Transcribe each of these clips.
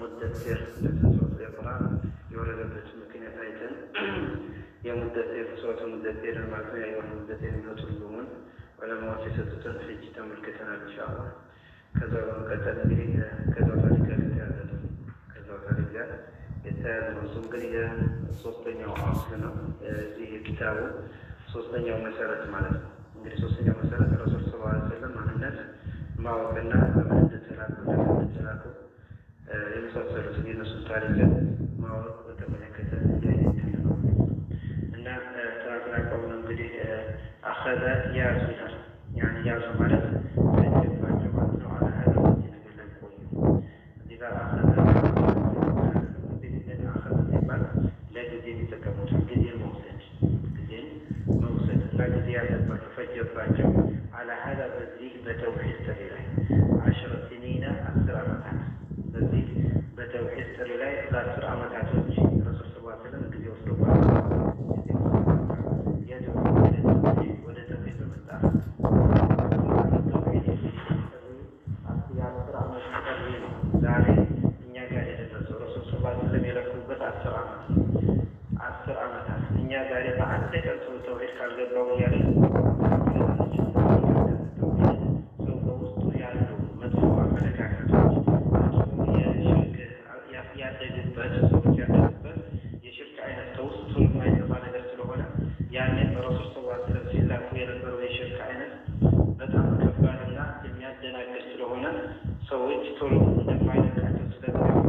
ሙደሲር ለሱረቱ ኢቅራ የወረደበት ምክንያት አይተን የሙደሲር ሱረቱ ሙደሲር ማለት ነው የአዩሀል ሙደሲር የሚለው ትርጉሙን ዑለማዎች የሰጡትን ፍቺ ተመልክተናል ኢንሻአላህ። ከዛ በመቀጠል እንግዲህ ከዛው ታሪክ ጋር የተያያዘ ነው። እሱ እንግዲህ የሶስተኛው አስል ነው እዚህ ኪታቡ ሶስተኛው መሰረት ማለት ነው። እንግዲህ ሶስተኛው መሰረት ረሱል ሰለላሁ ዐለይሂ ወሰለም ማንነት ማወቅና በምን እንደተላኩ የመሳሰሉትን የእነሱን ታሪክ ማወቅ በተመለከተ እያየን ነው እና ተራራቀው ነው እንግዲህ አኸዘ ያዙ ይላል። ያን ያዙ ማለት ተጀባቸው ማለት ነው። አለ ሀይል ነገር ላይ ቆዩ እዚህ ጋር አኸዘ ለጊዜ የሚጠቀሙት ጊዜን መውሰድ እና ጊዜ ያለባቸው ፈጀባቸው አለ ሀዛ በዚህ በተውሒድ ጥሪ ላይ 10 ሲኒና 10 ዓመታት በዚህ በተውሒድ ጥሪ ላይ ለ10 ዓመታቶች ረሱል ሰለላሁ ዐለይሂ ወሰለም ጊዜ ወስዶባቸው ወደ ተውሒድ በመጣ ዛሬ እኛ ጋር የደረሰው ረሱል ሰለላሁ ዐለይሂ ወሰለም የለፉበት 10 ዓመታት እኛ ዛሬ በአንድ ቀን ሰው ተውሒድ ካልገባው እያለ ሰው በውስጡ ያሉ መጥፎ አመለካከቶች ያደጉበት ሰዎች ያደጉበት የሽርክ አይነት ከውስጡ የማይጠፋ ነገር ስለሆነ ያኔ በረሱል ሰለላሁ ዐለይሂ ወሰለም ሲላኩ የነበረው የሽርክ አይነት በጣም ከባድና የሚያደናግር ስለሆነ ሰዎች ቶሎ እንደማይለቃቸው ስለሚያውቁ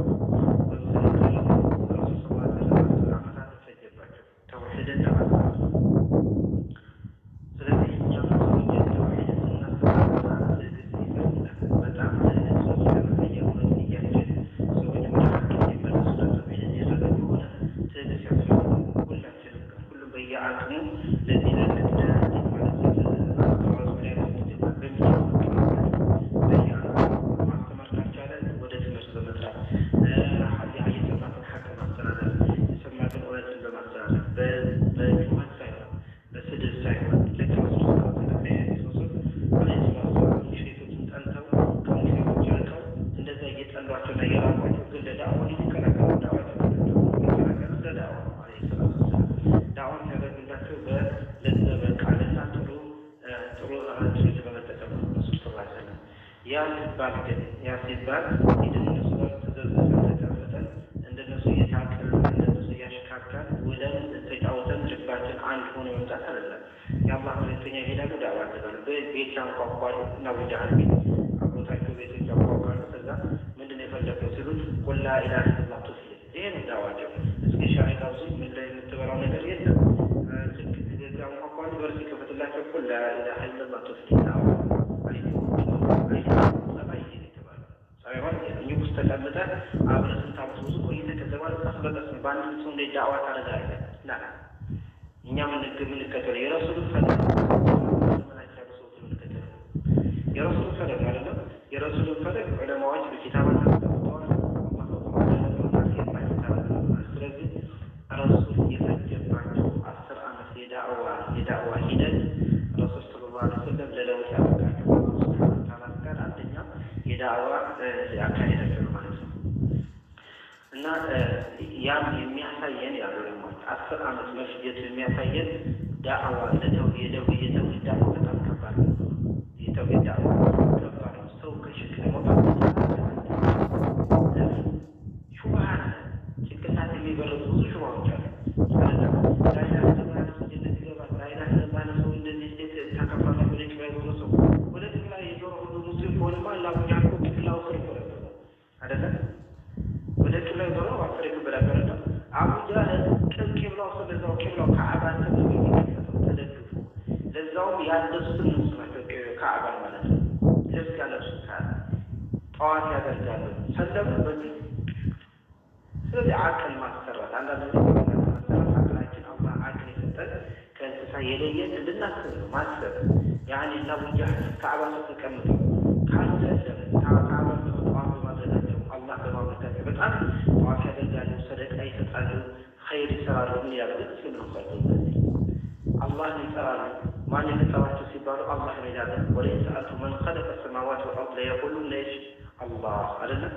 الله أرنا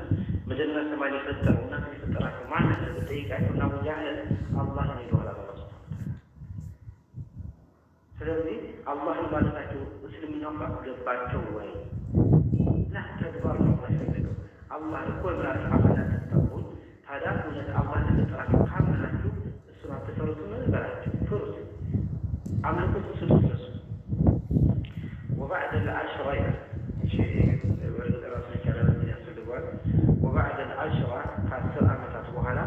مدرنا سماء يفتر وناس يفترك معنا تبتيك أيضا وجاهل الله يريد على الله سلامي الله ما لفاته مسلم نقع قبعته وين لا تدبر الله يفتر الله يقول لا تعمل تتقون هذا هو الله يفترك حملته السنة تفرس من البلد فرس عملكم تسلسل وبعد العشرة شيء ورد رسول كلام الدين السلوات وبعد العشرة قد أمتت وهنا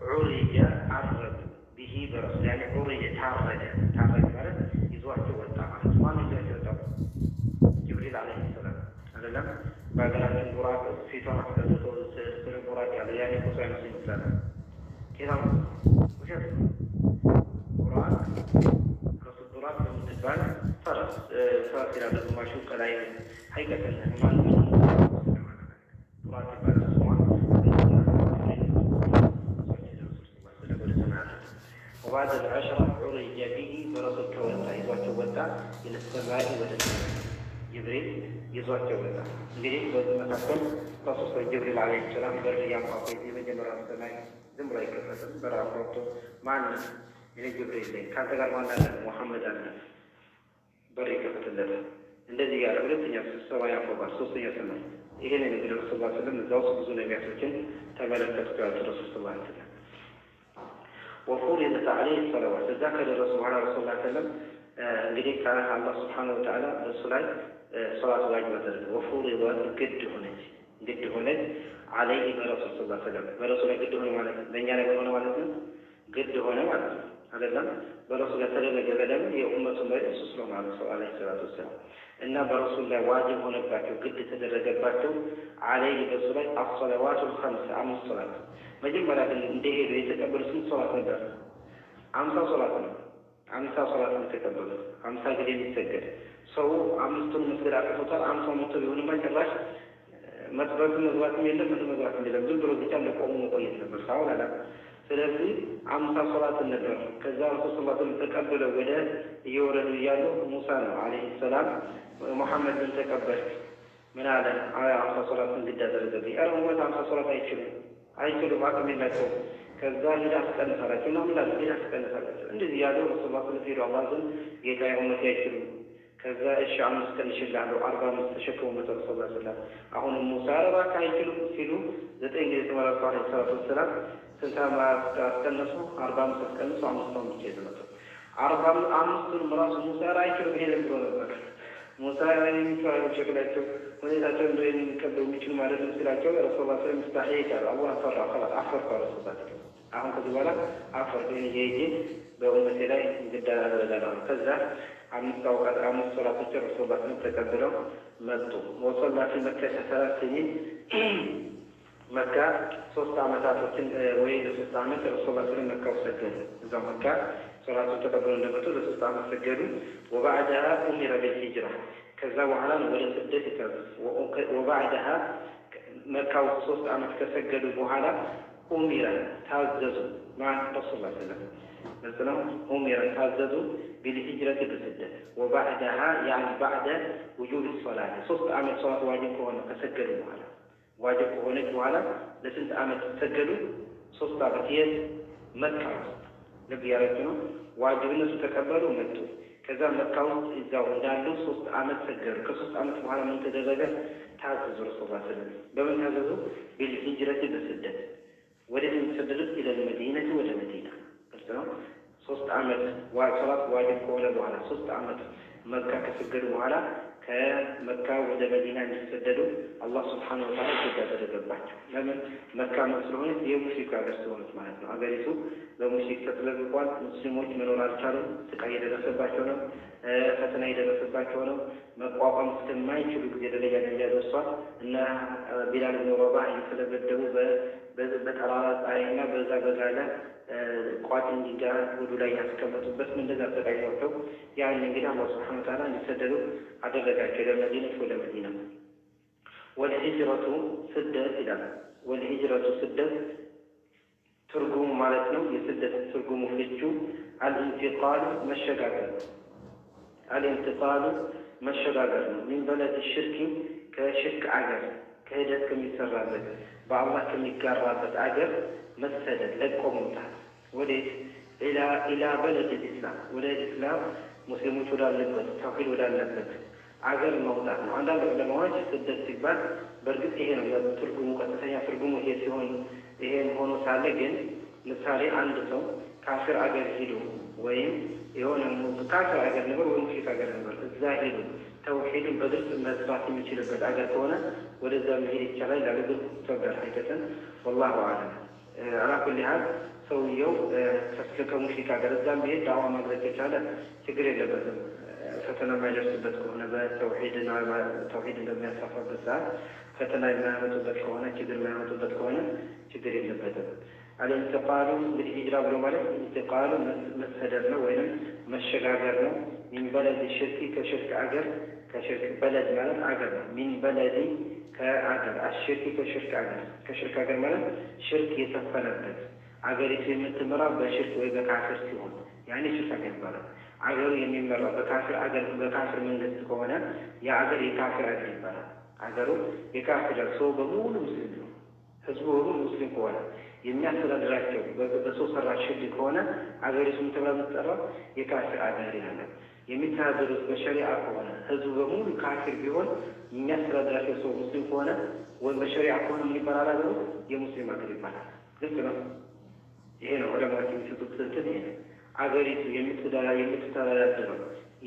عرج عرض به برسول يعني عرج تعرض مرد يزوح والطاعة ما نزوح الطاعة جبريل عليه السلام هذا لم بعد أن البراق في طرح سلسل البراق يعني قصة نسيم السلام كذا وشوف براق رسول براق بالنسبة فرس إلى المشوق عليه حقيقة ما وبعد العشرة عرج به برسول كوتا يزوع كوتا إلى السماء والسماء جبريل يزوع كوتا ليه مثلا رسول جبريل عليه السلام بريام قاضي من جمرة السماء زمرة كفر برافرته معنا إلى جبريل كان تقال معنا محمد بري كفتلته الذي قال ولتني في السماء يعقوب سوسية سماء إيه النبي صلى الله عليه وسلم نزاوس بزون يمسكين تملك تسكات الرسول صلى الله عليه وسلم وفرضت عليه الصلوات ذكر الرسول على رسول الله صلى الله عليه وسلم لذلك قال الله سبحانه وتعالى رسول صلاة واجبة وفرضت قد هناك عليه برسول صلى الله عليه وسلم برسول قد هنا مالك دنيا هنا مالك قد هنا مالك هذا لم برسول الله صلى الله عليه وسلم هي أمة الله صلى الله عليه وسلم إن برسول الله واجب هنا باكو قد تدرج باكو عليه برسول الصلوات الخمس عن الصلاة مجمع عنده يتكبر سن صلاة نبر أمسا صلاة تكبر أمسا قليل يتسجد سو أمستن مسجد أكثر أمسا مطبعون ما جراش مطبعات المزوات ميلا من المزوات ميلا بدل برو بيتام لك أمو قيد نبر ساولا لا سلسي أمسا صلاة النبر كذا رسول صلاة تكبر ولا يورد يالو موسى عليه السلام محمد بن تكبر من هذا أمسا صلاة قد درجة أرموت أمسا صلاة አይችሉም አቅም የላቸውም ከዛ ሄዳ ትቀንሳላቸው ነው ምላል ሄዳ ትቀንሳላቸው እንደዚህ ያለው ረሱላህ ሰለላሁ ዐለይሂ ወሰለም ጌታ የሆኑት አይችሉም ከዛ እሺ 5 ቀን ይችላሉ 45 ተሸክመው መጥተው ረሱላህ ሰለላሁ ዐለይሂ ወሰለም አሁን ሙሳ ረባካ አይችሉም ሲሉ 9 ጊዜ ተመረጡ አለይሂ ሰላቱ ወሰለም ስንታማ አስቀነሱ 45 አስቀነሱ 5 ነው ይዘመጡ 45ቱን ራሱ ሙሳ አይችሉም ይሄን ብሎ ነበር ሙሳ የሚፈራው ሸክላቸው ሁኔታቸው እንደሆነ የሚቀበሉ የሚችሉ ማለት ነው ሲላቸው ረሱላህ ሰለላሁ ዐለይሂ ወሰለም ይታያል አላህ ፈራ خلاص አፈር ረሱላህ አሁን ከዚህ በኋላ አፈር ይሄ በኡመቴ ላይ ግዳ አደረጋለሁ ከዛ አምስት ሶላቶች ረሱላህ ተቀብለው መጡ ወሰላቱ መከ 3 سنين መካ 3 አመታቶችን ወይ ለ3 አመት ረሱላህ ሰለላሁ ዐለይሂ ወሰለም መካ ወሰደዱ እዛው መካ صلاة تقبل النبي صلى الله عليه وسلم وبعدها أمر بالهجرة كذا وعلى ولا سدت وبعدها مكة وصوص عمت كسجدوا بوحلا أمر تعززوا مع رسول الله صلى الله عليه وسلم مثلا أمر تعززوا بالهجرة بسدة وبعدها يعني بعد وجوب الصلاة صوص عمت صلاة واجب كهنا كسجدوا بوحلا واجب كهنا بوحلا لسنت عمت تسجدوا صوص عمتيات مكة نبي يارجنا واجبنا ستكبروا متو كذا مكاو إذا ودالو 3 عامات سجلوا ك3 عامات بحالا من تدرجة تعزز رسول الله صلى الله عليه وسلم بمن تعززوا بالهجرة بسدة ولدن سددت إلى المدينة ولا مدينة قلتنا 3 عامات وصلاة واجب كولا بحالا 3 عامات مكة كسجلوا بحالا كمكة ولا مدينة يسددوا الله سبحانه وتعالى كذا تدرجة لمن مكة مسلمين يمشيك على السوق معناته أجلسوا በሙሽሪክ ተጥለቅቋል ሙስሊሞች መኖር አልቻሉም ስቃይ የደረሰባቸው ነው ፈተና የደረሰባቸው ነው መቋቋም ስለማይችሉ ጊዜ ደረጃ ደርሷል እና ቢላል ኢብኑ ረባህ የተለበደቡ በጠራራ ፀሐይና በዛ በጋለ ቋጥኝ ጋር ወዱ ላይ ያስቀመጡበት እንደዛ ተቀይረው ያን እንግዲህ አላህ Subhanahu Wa Ta'ala እንዲሰደዱ አደረጋቸው ለመዲና ወደ መዲና والهجرة سدت إلى والهجرة سدت ترجم مالتنا يسدد ترجم فيجو الانتقال الانتقال من بلد الشرك كشرك عجل ክህደት ከሚሰራበት በአላህ ከሚጋራበት አገር መሰደድ ለቆ መውጣት ወዴት ኢላ በለድ ኢስላም ወደ ኢስላም ሙስሊሞች ወዳለበት ተውሂድ ወዳለበት አገር መውጣት ነው። አንዳንድ ዑለማዎች ስደት ሲባል በእርግጥ ይሄ ነው ትርጉሙ፣ ቀጥተኛ ትርጉሙ ይሄ ሲሆን ይሄም ሆኖ ሳለ ግን ምሳሌ አንድ ሰው ካፍር አገር ሄዶ ወይም የሆነ ካፍር አገር ነበር ወይም ሙሽሪክ አገር ነበር እዛ ሄዶ ተውሂድን በግልጽ መስራት የሚችልበት አገር ከሆነ ወደዛ መሄድ ይቻላል። ለግል ተወገር አይተን ወላሁ አለም አላ ኩሊ ሀል ሰውየው ከሙሽሪክ አገር እዛም ቢሄድ ዳዋ ማድረግ የቻለ ችግር የለበትም። ፈተና የማይደርስበት ከሆነ ተውሂድን በሚያስፋፋበት ሰዓት ፈተና የማያመጡበት ከሆነ ችግር የማያመጡበት ከሆነ ችግር የለበትም። አልኢንቲቃሉ እንግዲህ ሂጅራ ብሎ ማለት ኢንቲቃሉ መሰደድ ነው ወይም መሸጋገር ነው። ሚን በለድ ሽርክ ከሽርክ አገር ከሽርክ በለድ ማለት አገር ነው። ሚን በለድ ከአገር አሽርክ ከሽርክ አገር ማለት ሽርክ የሰፈነበት አገሪቱ የምትመራው በሽርክ ወይ በካፍር ሲሆን ያኔ ሽርክ አገር ይባላል። አገሩ የሚመራው በካፍር አገር በካፍር መንግስት ከሆነ ያ አገር የካፍር አገር ይባላል። አገሩ የካፍር ሰው በሙሉ ሙስሊም ነው። ህዝቡ በሙሉ ሙስሊም ከሆነ የሚያስተዳድራቸው በሰው ሰራሽ ሽርክ ከሆነ አገሪቱ የምትጠራው የካፍር አገር ይላል። የሚተዳደሩት በሸሪዓ ከሆነ ህዝቡ በሙሉ ካፊር ቢሆን የሚያስተዳድራቸው ሰው ሙስሊም ከሆነ ወይም በሸሪዓ ከሆነ ምን ይባላል? አገሩ የሙስሊም አገር ይባላል። ግልጽ ነው። ይሄ ነው ዑለማዎች የሚሰጡት እንትን ይሄ ነው። አገሪቱ የምትተዳደረው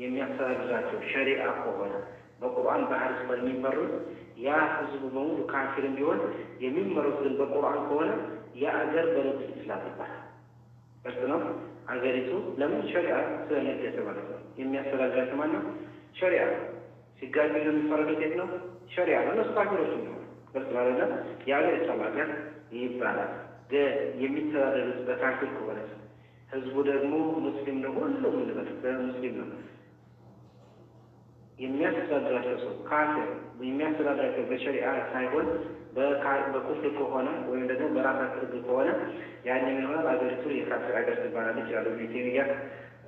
የሚያስተዳድራቸው ሸሪዓ ከሆነ በቁርአን በሐዲስ የሚመሩት ያ ህዝቡ በሙሉ ካፊርም ቢሆን የሚመሩት ግን በቁርአን ከሆነ ያ አገር በለድ ኢስላም ይባላል። እርስ ነው አገሪቱ ለምን ሸሪዓ ስለነገሰ ማለት ነው። የሚያስተዳድራቸው ማለት ነው ሸሪዓ ሲጋጁ የሚፈረዱት የት ነው? ሸሪዓ ነው። እነሱ ካፊሮች ነው። እርስ ማለት ነው የአገር ኢስላም አገር ይባላል። የሚተዳደሩት በካፊር ከሆነ ህዝቡ ደግሞ ሙስሊም ነው። ሁሉም በሙስሊም ነው። የሚያስተዳድራቸው ሰው ካፊር የሚያስተዳድራቸው በሸሪዓ ሳይሆን በኩፍር ከሆነ ወይም ደግሞ በራሳቸው ህግ ከሆነ ያን የሚሆነው አገሪቱ የካፊር አገር ትባላለች ይላሉ ኢብኑ ተይሚያ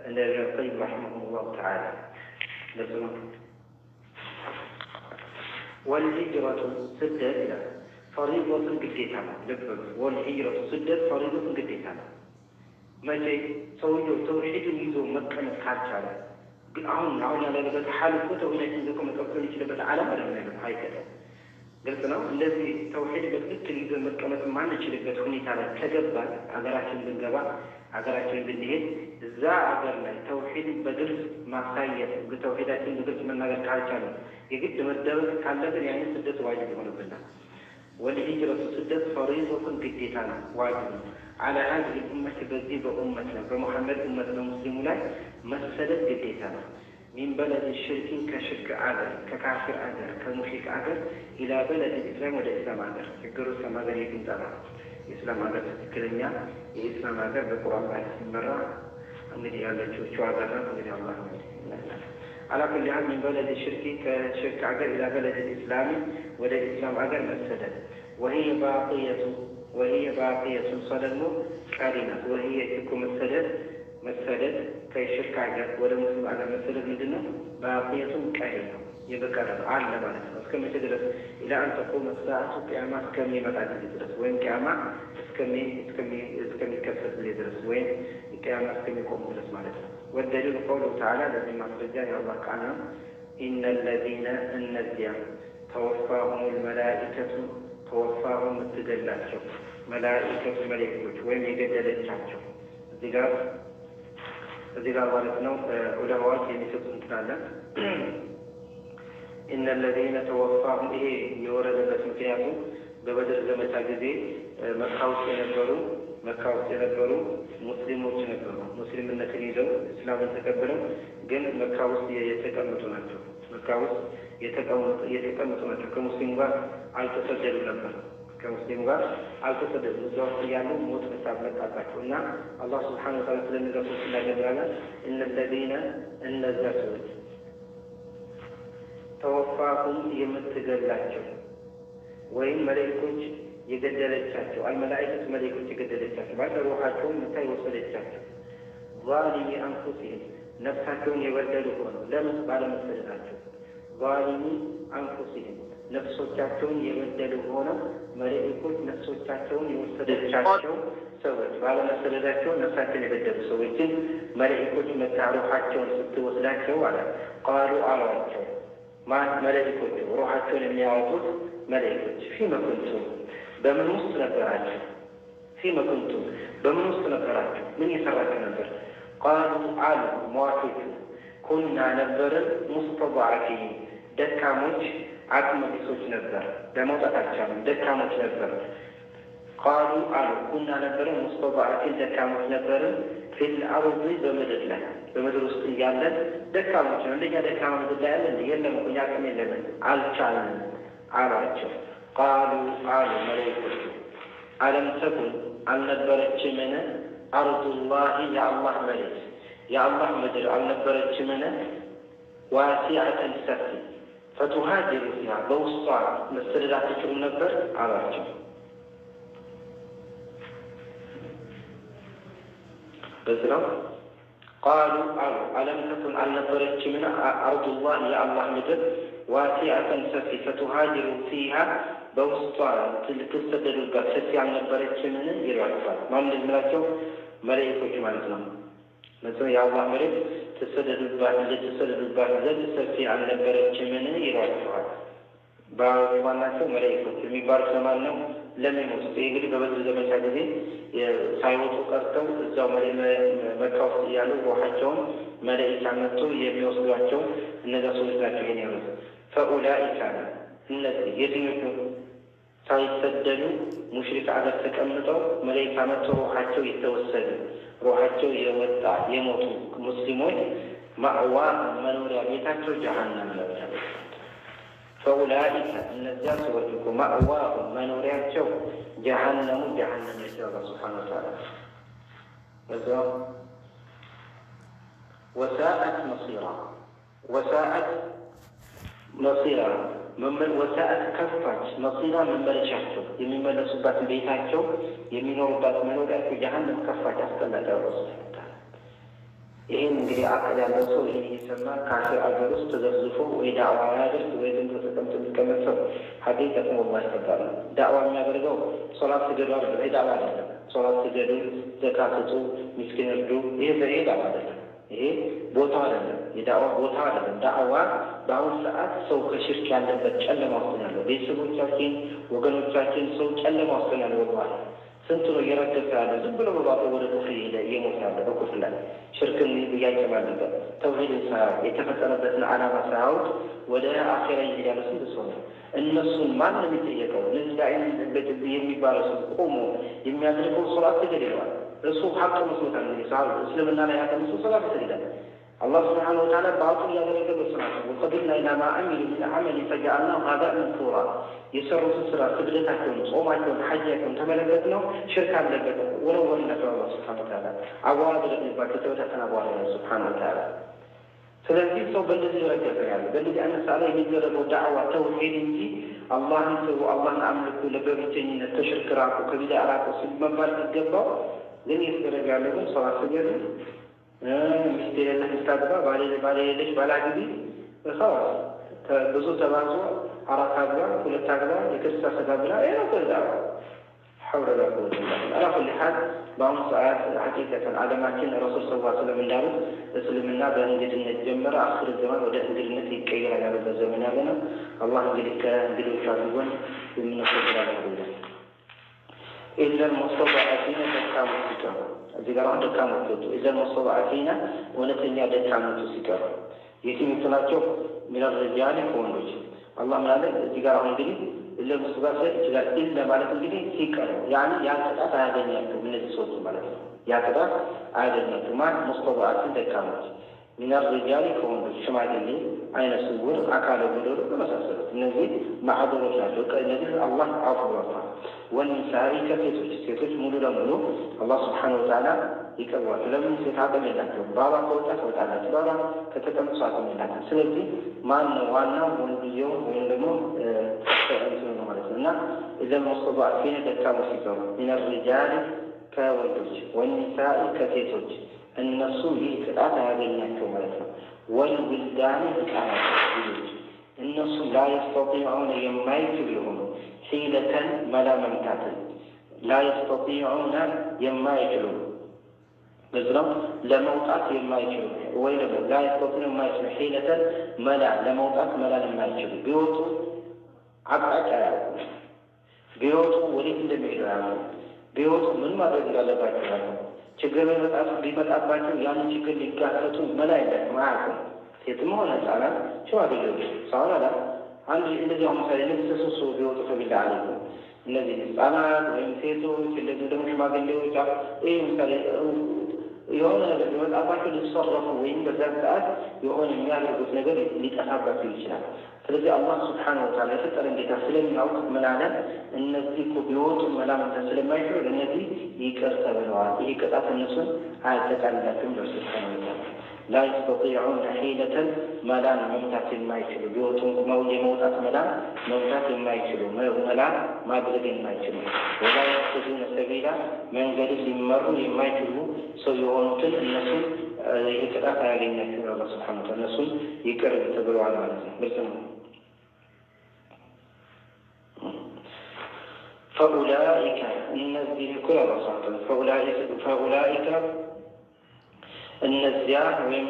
እንደ ቀይም ረሂመሁላሁ ተዓላ። ለዚህ ወልሂጅረቱ ስደት ይላል ፈሪዶቱን ግዴታ ነው። ልብ ወልሂጅረቱ ስደት ፈሪዶቱን ግዴታ ነው። መቼ ሰውየው ተውሂድን ይዞ መቀመጥ ካልቻለ አሁን ያለበት ሐል እኮ ተውሂድን ይዞ መቀመጥ የሚችልበት ዓለም አይደለም። አይከደም። ግልጽ ነው። እንደዚህ ተውሂድ በትክክል ይዞ መቀመጥ ማንችልበት ሁኔታ ላይ ከገባን አገራችን ብንገባ አገራችን ብንሄድ እዛ አገር ላይ ተውሂድ በግልጽ ማሳየት ተውሂዳችን በግልጽ መናገር ካልቻለ የግድ መደበቅ ካለብን ያን ስደት ዋጅብ ይሆንብናል። ወልሂጅረቱ ስደት ፈሪዶቱን ግዴታ ነው፣ ዋጅብ ነው። على هذه الأمة بذي بأمتنا بمحمد أمتنا مسلمون مسدد جديتنا من بلد الشرك كشرك عادر ككافر عادر كمشرك عادر إلى بلد الإسلام والإسلام عادر فكروا الإسلام عادر يكون ترى الإسلام عادر تذكرني الإسلام عادر بالقرآن بعد مرة أمري على شو عادر أمري الله على كل حال من بلد الشرك كشرك عادر إلى بلد الإسلام والإسلام عادر مسدد وهي باقية صدمه كارنة وهي تكون مسدد كشرك عجل ولا مسلم على مسدد مدنه باقية كارنة يبقى على معنى كما تدرس إلى أن تقوم الساعة قيامة كمية متعدد تدرس وين قيامة كمية كسر تدرس وين قيامة كمية قوم تدرس معناتها. والدليل قوله تعالى الذي مع الرجال الله تعالى إن الذين النزيا توفاهم الملائكة توفاهم التدلاتهم ملائكة ملائكة وين يجدلاتهم ذكر والدنا علماء يمسكون تعالى إن الذين توفاهم يورد بسمكياته ببدر زمتا ጊዜ መካ ውስጥ የነበሩ ሙስሊሞች ነበሩ። ሙስሊምነትን ይዘው እስላምን ተቀብለው ግን መካ ውስጥ የተቀመጡ ናቸው። ከሙስሊም ጋር አልተሰደዱ ነበር። እዛው ያሉ ሞት መሳብ መጣባቸው እና አላህ ሱብሓነሁ ወተዓላ ስለነገሩ ስለነገራለ እነዛ ሰዎች ተወፋሁም የምትገላቸው ወይም መላእክቶች የገደለቻቸው አልመላእክት መላእክቶች የገደለቻቸው ባለ ሩሃቸውን መታ የወሰደቻቸው ዛሊሚ አንፉሲሂም ነፍሳቸውን የበደሉ ሆነው ለምን ባለመሰደዳቸው ዛሊሚ አንፉሲሂም ነፍሶቻቸውን የበደሉ ሆነው መላእክቶች ነፍሶቻቸውን የወሰደቻቸው ሰዎች ባለመሰደዳቸው ነፍሳቸውን የበደሉ ሰዎችን መላእክቶች መታ ሩሓቸውን ስትወስዳቸው አለ ቃሉ አሏቸው መላእክቶቹ ሩሓቸውን የሚያወጡት መላእክቶች ፊመ ኩንቱም በምን ውስጥ ነበራችሁ? ፊመ ኩንቱም በምን ውስጥ ነበራችሁ? ምን እየሰራችሁ ነበር? ቃሉ አሉ ሟቾቹ ኩና ነበርን ሙስተድዓፊን ደካሞች አቅመ ቢሶች ነበር፣ ለመውጣታቸው ደካሞች ነበር። ቃሉ አሉ ኩና ነበርን ሙስተድዓፊን ደካሞች ነበርን ፊል አርድ በምድር ላይ በምድር ውስጥ እያለን ደካሞች ነው። እንደኛ ደካማ ምድር ላይ ያለ የለም እኛ አቅም የለንም አልቻልንም አሏቸው። ቃሉ አሉ መላእክቶቹ አለም ተኩን አልነበረችምን አርዱላሂ የአላህ መሬት የአላህ ምድር አልነበረችምን ዋሲዐተን ሰፊ ፈቱሃጅሩ ፊሃ በውስጧ መሰደድ አትችሉም ነበር አሏቸው። በዚህ ነው ቃሉ አሉ አለም ተኩን አልነበረችምን አርዱላህ የአላህ ምድር ዋሲዐተን ሰፊ ፈቱሃጅሩ ፊሃ በውስጧ ልትሰደዱባት ሰፊ አልነበረችምን ይሏቸዋል። ማን እንደምላቸው መላእክቶች ማለት ነው። የአላህ መሬት ልትሰደዱባት ዘንድ ሰፊ አልነበረችምን ይሏቸዋል። በዋናቸው መላእክቶች የሚባሉት ለማን ነው? ለሚሞቱት። ይህ እንግዲህ በበድር ዘመቻ ጊዜ ሳይወጡ ቀርተው እዛው መካ ውስጥ እያሉ ሩሓቸውን መላእክት መጥቶ የሚወስዷቸው እነዛ ሰዎች ናቸው። ይሄን ያሉት ፈኡላኢከ እነዚህ የትኞቹ ሳይሰደዱ ሙሽሪክ አገር ተቀምጠው መላእክት መጥቶ ሩሓቸው የተወሰዱ ሩሓቸው የወጣ የሞቱ ሙስሊሞች ማዕዋ መኖሪያ ቤታቸው ጀሃነም ነበር። ፈኡላኢከ እነዚያ ሰዎች እኮ ማዕዋሁ መኖሪያቸው ጀሃነሙ ጀሃነም ይላል ሱብሓነሁ ወተዓላ። በዛው ወሳአት መሲራ ወሳአት መሲራ ወሳአት ከፋች መሲራ መመለሻቸው የሚመለሱባት ቤታቸው የሚኖሩባት መኖሪያቸው ጀሃነም ከፋች አስጠላች ረሱል። ይህን እንግዲህ አቅል ያለው ሰው ይህን እየሰማ ከአስር አገር ውስጥ ተዘብዝፎ ወይ ዳዕዋ ያደርግ ወይ ዝም ብሎ ተቀምጦ የሚቀመጥ ሰው ሀቂቀትን ወላሂ ያስገባል። ዳዕዋ የሚያደርገው ሶላት ስገዱ አይደለም። ይሄ ዳዕዋ አይደለም። ሶላት ስገዱ፣ ዘካ ስጡ፣ ምስኪን እርዱ፣ ይሄ ዳዕዋ አይደለም። ይሄ ቦታው አይደለም። የዳዕዋ ቦታው አይደለም። ዳዕዋ በአሁኑ ሰዓት ሰው ከሽርክ ያለበት ጨለማ ውስጥ ያለው ቤተሰቦቻችን፣ ወገኖቻችን ሰው ጨለማ ውስጥ ያለው ወላሂ ስንት ነው እየረገፈ ያለ ዝም ብሎ በባዶ ወደ ኩፍር እየሞተ ያለ በኩፍር ላይ ሽርክን እያጨባለበት ተውሂድን ሳያውቅ የተፈጠረበትን ዓላማ ሳያውቅ ወደ አኼራ ይሄድ ያለ ስንት ሰው ነው። እነሱን ማን ነው የሚጠየቀው? ለዚህ አይነት የሚባለው ሰው ቆሞ የሚያደርገው ሶላት ይገድለዋል። እሱ ሀቅ መስሎታል። እንግዲህ እስልምና ላይ ያለ ሰው ሶላት ይሰግዳል። አላህ ስብሓነሁ ወተዓላ በአጡን ያደረገበት ስራ ነው። ወቀድና ኢላ ማ አሚሉ ሚን ዐመል ፈጀዐልናሁ ሀባአን መንሱራ የሰሩትን ስራ ስግደታቸውን፣ ጾማቸውን፣ ሐጃቸውን ተመለከት ነው ሽርክ አለበት ወረወርናቸው። አላህ ስብሓነሁ ወተዓላ አቧራ በደረሰባቸው ተበታተና በኋላ ነው ስብሓነሁ ወተዓላ። ስለዚህ ሰው በእንደዚህ ረገፈ ያለ በእንደዚህ አይነት ሰዓት ላይ የሚደረገው ዳዕዋ ተውሂድ እንጂ አላህን ሰው አላህን አምልኩ ለበብቸኝነት ተሽርክ ራቁ ከቢድዓ ራቁ መባል ሲገባው ግን እየተደረገ ያለው ግን ሶላት ስገዱ፣ ሚስት የሌለህ ሚስት አግባ፣ ባል የሌለሽ ባል አግቢ፣ ብዙ ተባዙ፣ አራት አግባ፣ ሁለት አግባ፣ የክርስቲያን ስጋ ብላ ይሄ ነው ዳዕዋ። ሐውለ ወላ ቁወተ ኢላ ቢላህ። አላ ኩሊ ሐል በአሁኑ ሰዓት ሐቂቀተን ዓለማችን ረሱል ሰለላሁ ዐለይሂ ወሰለም እንዳሉት እስልምና በእንግድነት ጀመረ፣ አኽር ዘመን ወደ እንግድነት ይቀየራል ያለበት ዘመን ያለ ነው። አላህ እንግዲህ ከእንግዶች አድርጎን የምንወስድ ያደርግልን። ኢዘል ሙስተድዐፊነ ደካሞች ሲቀሩ እዚህ ጋር አሁን ደካሞች ወጡ። ኢዘል ሙስተድዐፊነ እውነተኛ ደካሞቹ ሲቀሩ የትኞቹ ናቸው? ሚነ ሪጃሊ ከወንዶች አላህ ምን አለ እዚህ ጋር አሁን እንግዲህ ለሙስተድዐፊነ ይችላል ኢለ ማለት እንግዲህ ሲቀሩ ያኔ ያ ቅጣት አያገኛቸውም እነዚህ ሰዎች ማለት ነው። ያ ቅጣት አያገኛቸውም ማለት ሙስተድዐፊን ደካሞች ሚነ ሪጃሊ ከወንዶች ሽማግሌ፣ አይነ ስውር፣ አካለ ጎደሎ በመሳሰሉት እነዚህ ማዕዱሮች ናቸው። እነዚህ አላህ አፉ ብሏቸዋል። ወኒሳኢ ከሴቶች ሴቶች ሙሉ ለሙሉ አላህ ስብሓነሁ ወተዓላ ይቀርቧቸው። ለምን ሴት አቅም የላቸውም። ባሏ ከወጣ ትወጣለች፣ ባሏ ከተቀመጠ አቅም የላቸውም። ስለዚህ ማን ነው ዋናው? ወንድየው ወይም ደግሞ እንትኑ ነው ማለት ነው። እና ኢዘል ሙስተድዐፊነ ደካሞች ሲቀሩ ሚነ ሪጃሊ ከወንዶች፣ ወኒሳኢ ከሴቶች እነሱ ይህ ቅጣት አያገኛቸው ማለት ነው። ወልዊልዳኒ ህፃናት ልጆች እነሱ ላ የስተጢዑነ የማይችሉ የሆኑ ሒለተን መላ መምታትን ላ የስተጢዑነ የማይችሉ በዝራው ለመውጣት የማይችሉ ወይ ደግሞ ላ የስተጢዑነ የማይችሉ ሒለተን መላ ለመውጣት መላን የማይችሉ ቢወጡ አቅጣጫ ያውቁ ቢወጡ ወዴት እንደሚሄዱ ያውቁ ቢወጡ ምን ማድረግ እንዳለባቸው ያውቁ ችግር ቢመጣባቸው ያንን ችግር ሊጋፈጡ መላ የላቸውም አያውቁም። ሴትም ሆነ ህጻናት ሽማግሌዎች ሳሁን አላ አንድ እንደዚህ አሁን ምሳሌ ተሰብስቦ ቢወጡ ከቢላ አለቁ እነዚህ ህጻናት ወይም ሴቶች እንደዚህ ደግሞ ሽማግሌዎች ይህ ምሳሌ የሆነ ነገር ቢመጣባቸው ሊሰረፉ ወይም በዛ ሰዓት የሆነ የሚያደርጉት ነገር ሊጠፋባቸው ይችላል። ስለዚህ አላህ ስብሓነሁ ወተዓላ የፈጠረን ጌታ ስለሚያውቅ ምን አለ? እነዚህ እኮ ቢወጡ መላመንታት ስለማይችሉ ለእነዚህ ይቅር ተብለዋል። ይህ ቅጣት እነሱን አያጠቃልላቸውም። በስብሓነሁ ወተዓላ ላ የስተጢዑነ ሒለተን መላን መምታት የማይችሉ ቢወጡ የመውጣት መላን መምታት የማይችሉ መላን ማድረግ የማይችሉ ወላ የህተዱነ ሰቢላ መንገድን ሊመሩ የማይችሉ ሰው የሆኑትን እነሱን ይህ ቅጣት አያገኛቸውም። አላህ ሱብሓነሁ ወተዓላ እነሱን ይቅር ተብለዋል ማለት ነው። ግልጽ ነው። ፈኡላኢከ እነዚህ እኮ ያለው ፈኡላኢከ እነዚያ ወይም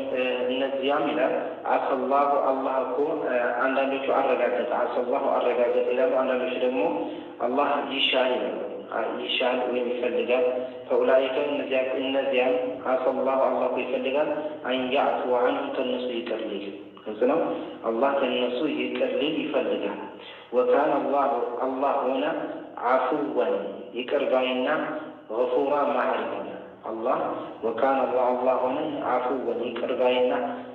እነዚያም ይላል አሰላሁ አላህ እኮ አንዳንዶቹ አረጋገጠ አሰላሁ አረጋገጠ ይላሉ። አንዳንዶቹ ደግሞ አላህ ይሻል ይላሉ። ይሻል ወይም ይፈልጋል። ፈኡላኢከ እነዚያም አሰላሁ አላህ ይፈልጋል አንያዕፉ ዐንሁም ከእነሱ ይቅር ሊል ግልጽ ነው። አላህ ከእነሱ ይቅር ሊል ይፈልጋል። ወካነ አላህ ሆነ ዓፉወን ይቅር ባይና ገፉራ መሐሪ ሆነ አላህ ወካነ አላህ ሆነ ዓፉወን ይቅር ባይና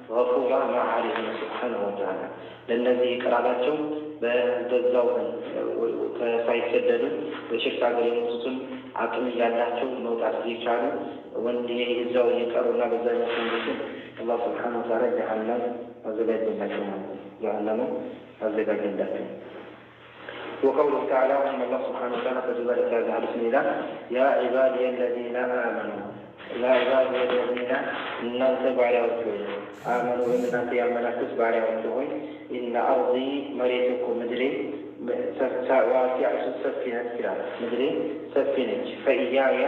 ገፉራ መሐሪ ሆነ ሱብሓነሁ ወተዓላ ለእነዚህ ይቅር አላቸው። በዛው ሳይሰደዱ በሽርክ ሀገር የሞቱትን አቅም እያላቸው መውጣት እየቻሉ ወንድ እዛው እየቀሩና በዛ ያሰንዱትን አላህ ሱብሓነሁ ወተዓላ ጀሃነም አዘጋጀላቸው ማለት ነው። ጀሃነም አዘጋጀላቸው። وقوله تعالى أن الله سبحانه وتعالى فذلك هذا حديث الله يا عبادي الذين آمنوا يا عبادي الذين እናንተ ባሪያዎች ሆይ አመኑ እናንተ ያመናችሁት ባሪያዎች ሆይ ኢነ አርዲ መሬትኩ ምድሬ ዋሲዐቱ ሰፊ ነች ይላል። ምድሬ ሰፊ ነች። ፈኢያየ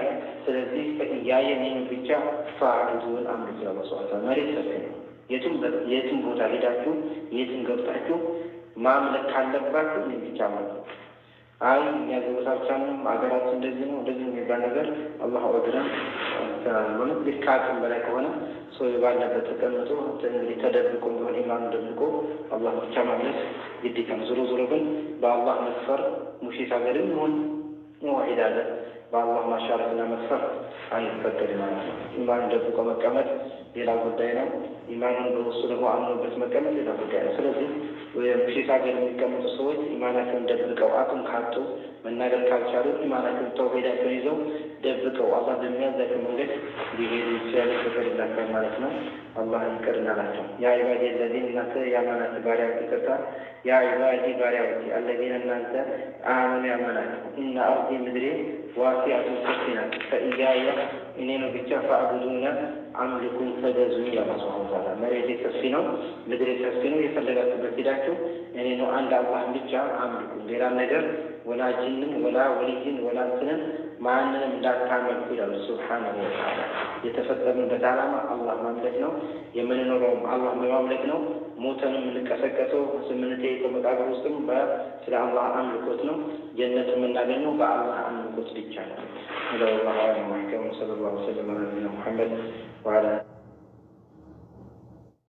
ስለዚህ ፈኢያየ እኔን ብቻ ፈአዕቡዱን አምልኩ ይላል አላህ ሱብሓነሁ ወተዓላ። መሬት ሰፊ ነው። የትም ቦታ ሄዳችሁ የትም ገብታችሁ ማምለክ ካለባችሁ እኔን ብቻ ማለት አይ የሚያዘበታቻንም አገራችን እንደዚህ ነው እንደዚህ የሚባል ነገር አላህ ወድረን ማለት ሊካቅም በላይ ከሆነ ሰው ባለበት ተቀምጦ እንግዲህ ተደብቆ ቢሆን ኢማኑ ደብቆ አላህ ብቻ ማምለክ ግዴታ ነው። ዞሮ ዞሮ ግን በአላህ መስፈር ሙሽሪክ ሀገርም ይሁን ሙዋሂድ ሀገር በአላህ ማሻረክና መስፈር አይፈቀድም ማለት ነው። ኢማኑ ደብቆ መቀመጥ ሌላ ጉዳይ ነው። ኢማኑን በውስጡ ደግሞ አምኖበት መቀመጥ ሌላ ጉዳይ ነው። ስለዚህ ሙሽሪክ ሀገር የሚቀመጡ ሰዎች ኢማናቸውን ደብቀው አቅም ካጡ መናገር ካልቻሉ ኢማናቸውን ተውሂዳቸውን ይዘው ደብቀው አላህ በሚያዛቸው መንገድ ሊሄዱ ይችላሉ። ተፈቅዶላቸዋል ማለት ነው። አላህ ይቅር እንዳላቸው ያ ዒባዲ አለዚነ እናንተ ያመናችሁ ባሪያዎች ይቅርታ ያ ዒባዲ ባሪያዎች አለዚነ እናንተ አመኑ ያመናችሁ ኢነ አርዲ ምድሬ ዋሲዐቱ ሰፊ ናት ፈኢያየ እኔን ብቻ ፈአዕቡዱን አምልኩኝ ተገዙኝ ይላል አላህ ሱብሓነሁ ወተዓላ። መሬቴ ሰፊ ነው፣ ምድሬ ሰፊ ነው። የፈለጋችሁበት ሄዳችሁ እኔ ነው አንድ አላህን ብቻ አምልኩ። ሌላ ነገር ወላ ጅንን ወላ ወልይን ወላ እንትንን ማንንም እንዳታመልኩ ይላል ሱብሓነሁ ወተዓላ። የተፈጠርንበት ዓላማ አላህ ማምለክ ነው። የምንኖረውም አላህ በማምለክ ነው። ሞተን የምንቀሰቀሰው የምንጠይቀው መቃብር ውስጥም ስለ አላህ አምልኮት ነው። ጀነት የምናገኘው በአላህ አምልኮት ብቻ ነው። ወላሁ አዕለም ወሰለላሁ ዐላ ነቢይና ሙሐመድ ወዐላ